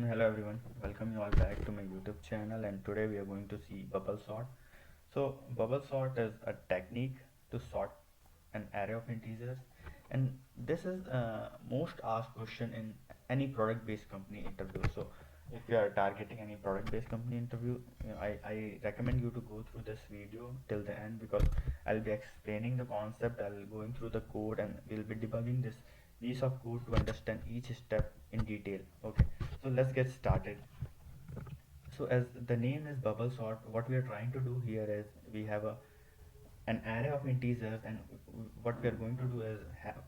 Hello everyone, welcome you all back to my YouTube channel, and today we are going to see bubble sort. So bubble sort is a technique to sort an array of integers, and this is most asked question in any product based company interview. So if you are targeting any product based company interview, I recommend you to go through this video till the end, because I'll be explaining the concept, I'll going through the code, and we'll be debugging this piece of code to understand each step in detail. Okay, so let's get started. So as the name is bubble sort, what we are trying to do here is we have an array of integers, and what we are going to do is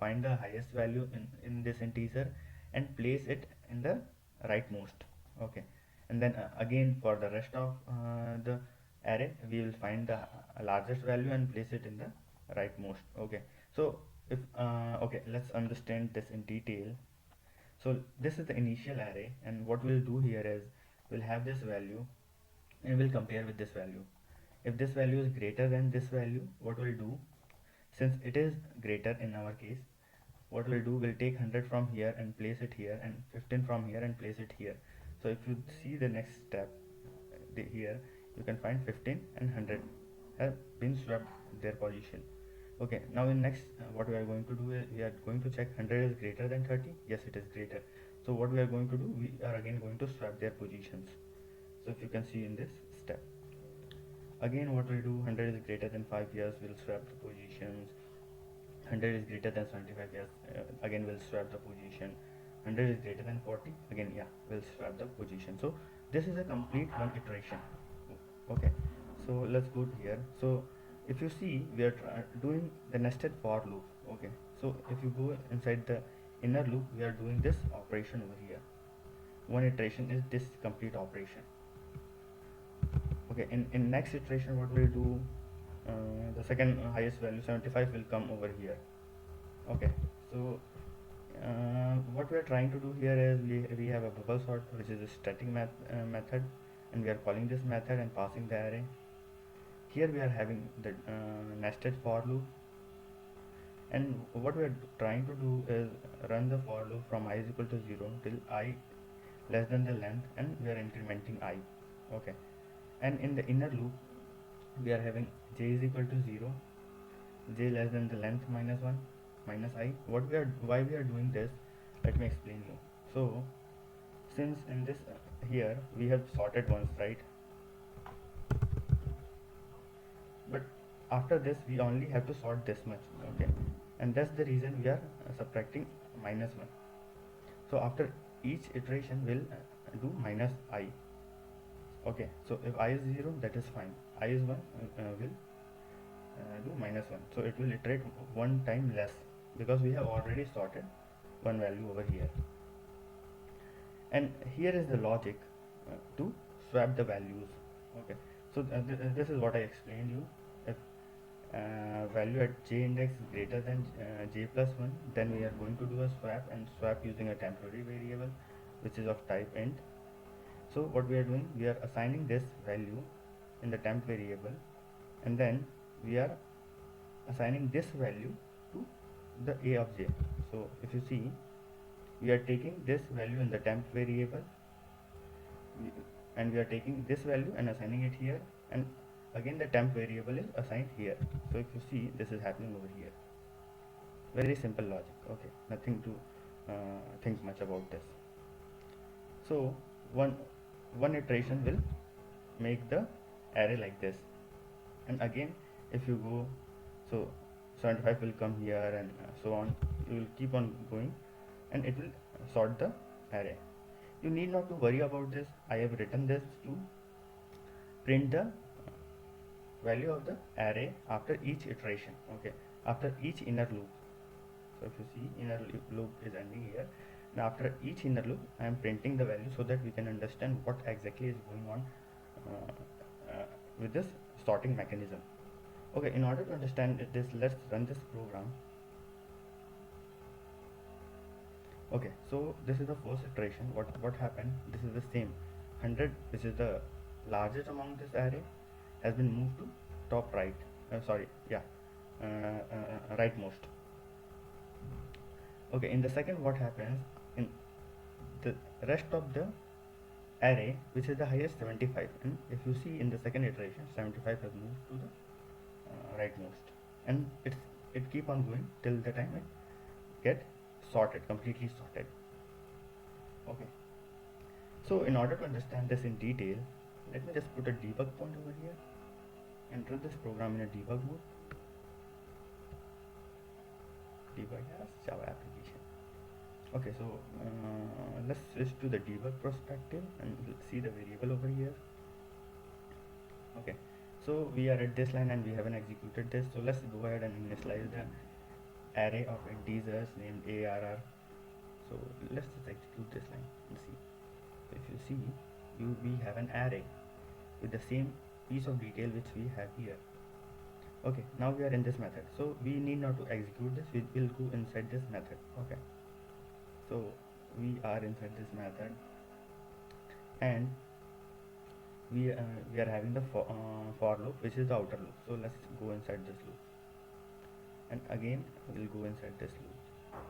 find the highest value in this integer and place it in the rightmost. Okay, and then again for the rest of the array we will find the largest value and place it in the rightmost. Okay, so if okay, let's understand this in detail. So this is the initial array, and what we'll do here is we'll have this value and we'll compare with this value. If this value is greater than this value, what we'll do, since it is greater in our case, what we'll do, we'll take 100 from here and place it here, and 15 from here and place it here. So if you see the next step here, you can find 15 and 100 have been swapped their position. Okay, now in next what we are going to do is we are going to check 100 is greater than 30. Yes, it is greater. So what we are going to do, we are again going to swap their positions. So if you can see in this step, again what we do, 100 is greater than 5 years, we'll swap the positions. 100 is greater than 75 years, again we'll swap the position. 100 is greater than 40, again, yeah, we'll swap the position. So this is a complete one iteration. Okay, so let's go to here. So if you see, we are doing the nested for loop. Okay, so if you go inside the inner loop, we are doing this operation over here. One iteration is this complete operation. Okay, in next iteration what we'll do, the second highest value 75 will come over here. Okay, so what we are trying to do here is we have a bubble sort, which is a static method, and we are calling this method and passing the array. Here we are having the nested for loop, and what we are trying to do is run the for loop from I is equal to 0 till I less than the length, and we are incrementing I. Okay, and in the inner loop we are having j is equal to 0, j less than the length minus 1 minus I. Why we are doing this, let me explain you. So since in this here we have sorted once, right? But after this we only have to sort this much. Okay, and that's the reason we are subtracting minus 1. So after each iteration we'll do minus I. Okay, so if I is 0, that is fine. I is 1, will do minus 1. So it will iterate one time less, because we have already sorted one value over here. And here is the logic to swap the values. Okay, so this is what I explained you. If value at j index is greater than j plus 1, then we are going to do a swap, and swap using a temporary variable which is of type int. So what we are doing, we are assigning this value in the temp variable, and then we are assigning this value to the a of j. So if you see, we are taking this value in the temp variable, and we are taking this value and assigning it here, and again the temp variable is assigned here. So if you see, this is happening over here. Very simple logic. Okay, nothing to think much about this. So one iteration will make the array like this, and again if you go, so 75 will come here, and so on. You will keep on going, and it will sort the array. You need not to worry about this. I have written this to print the value of the array after each iteration. Okay, after each inner loop. So if you see, inner loop is ending here. Now after each inner loop I am printing the value, so that we can understand what exactly is going on with this sorting mechanism. Okay, in order to understand this, let's run this program. Okay, so this is the first iteration. What happened, this is the same 100, which is the largest among this array, has been moved to top right, sorry, yeah, rightmost. Okay, in the second, what happens, in the rest of the array which is the highest 75, and if you see in the second iteration 75 has moved to the rightmost, and it keep on going till the time it get sorted, completely sorted. Okay, so in order to understand this in detail, let me just put a debug point over here and run this program in a debug mode. Debug as Java application. Okay, so let's switch to the debug perspective and see the variable over here. Okay, so we are at this line and we haven't executed this, so let's go ahead and initialize the array of integers named arr. So let's just execute this line and see. So if you see, we have an array with the same piece of detail which we have here. Okay, now we are in this method, so we need not to execute this, we will go inside this method. Okay, so we are inside this method, and we are having the for loop, which is the outer loop. So let's go inside this loop, and again we'll go inside this loop.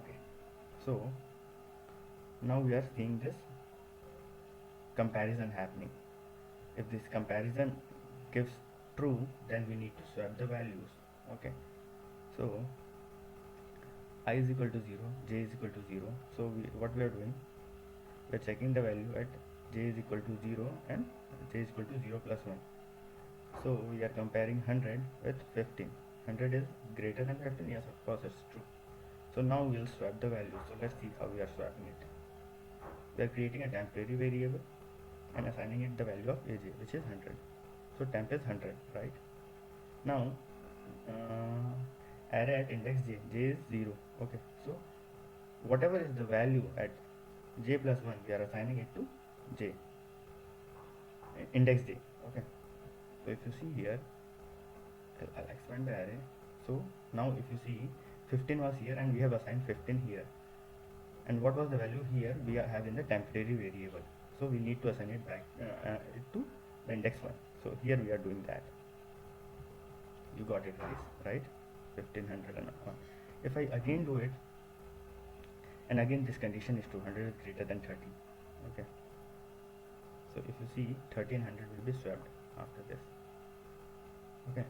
Okay, so now we are seeing this comparison happening. If this comparison gives true, then we need to swap the values. Okay, so I is equal to 0, j is equal to 0. So what we are doing, we are checking the value at j is equal to 0 and j is equal to 0 plus 1. So we are comparing 100 with 15. 100 is greater than 15. Yes, of course it's true. So now we'll swap the value. So let's see how we are swapping it. We are creating a temporary variable and assigning it the value of aj, which is 100. So temp is 100, right? Now array at index j is 0. Okay, so whatever is the value at j plus 1, we are assigning it to j, index j. Okay, so if you see here, I'll expand the array. So now if you see, 15 was here and we have assigned 15 here, and what was the value here? We are having the temporary variable, so we need to assign it back to the index 1. So here we are doing that. You got it, guys, right? 1501. If I again do it, and again this condition is 200 is greater than 30. Okay, so if you see, 30 and 100 will be swapped after this. Okay,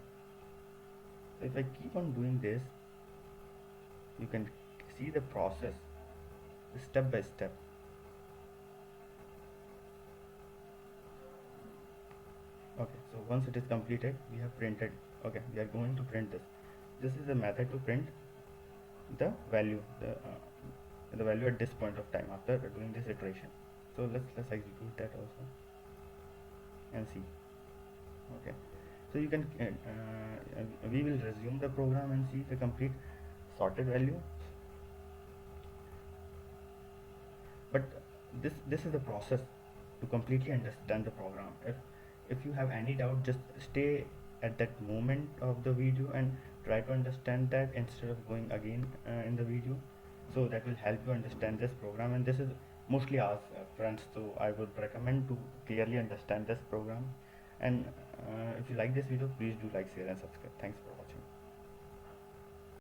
so if I keep on doing this, you can see the process step by step. Okay, so once it is completed, we have printed. Okay, we are going to print this. This is a method to print the value, the value at this point of time after doing this iteration. So let's execute that also and see. Okay, so you can we will resume the program and see the complete sorted value. But this is the process to completely understand the program. If you have any doubt, just stay at that moment of the video and try to understand that instead of going again in the video. So that will help you understand this program, and this is mostly ours, friends, so I would recommend to clearly understand this program. And if you like this video, please do like, share and subscribe. Thanks for watching.